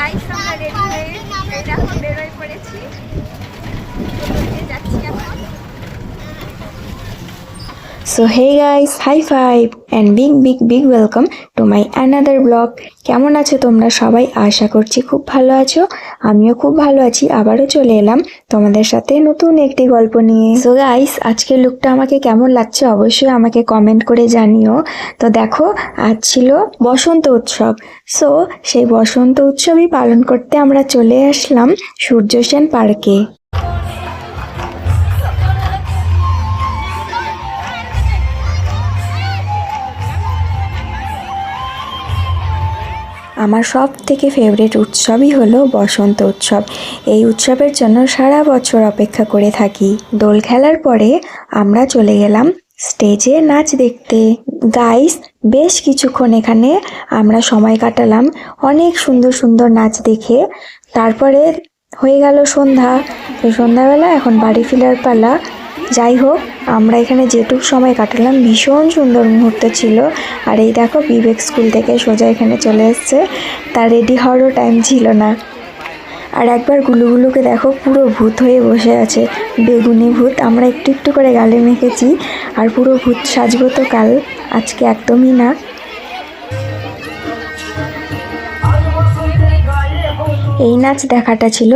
Guys আমরা ready হয়ে এই দেখো বেরোয় পড়েছি, যাচ্ছি এখন। So hey guys, high five and big welcome to my another vlog. কেমন আছো তোমরা সবাই? আশা করছি খুব ভালো আছো। আমিও খুব ভালো আছি। আবারও চলে এলাম তোমাদের সাথে নতুন একটি গল্প নিয়ে। সো গাইস, আজকের লুকটা আমাকে কেমন লাগছে অবশ্যই আমাকে কমেন্ট করে জানিও। তো দেখো, আজ ছিল বসন্ত উৎসব। সো সেই বসন্ত উৎসবই পালন করতে আমরা চলে আসলাম সূর্য সেন পার্কে। আমার সব থেকে ফেভারিট উৎসবই হলো বসন্ত উৎসব। এই উৎসবের জন্য সারা বছর অপেক্ষা করে থাকি। দোল খেলার পরে আমরা চলে গেলাম স্টেজে নাচ দেখতে। গাইস, বেশ কিছুক্ষণ এখানে আমরা সময় কাটালাম অনেক সুন্দর সুন্দর নাচ দেখে। তারপরে হয়ে গেল সন্ধ্যা। তো সন্ধ্যাবেলা এখন বাড়ি ফেরার পালা। যাই হোক, আমরা এখানে যেটুকু সময় কাটালাম ভীষণ সুন্দর মুহূর্ত ছিল। আর এই দেখো, বিবেক স্কুল থেকে সোজা এখানে চলে এসছে, তার রেডি হওয়ারও টাইম ছিল না। আর একবার গুলুগুলুকে দেখো, পুরো ভূত হয়ে বসে আছে, বেগুনি ভূত। আমরা একটু একটু করে গালে মেখেছি, আর পুরো ভূত সাজবো তো কাল, আজকে একদমই না। এই নাচ দেখাটা ছিল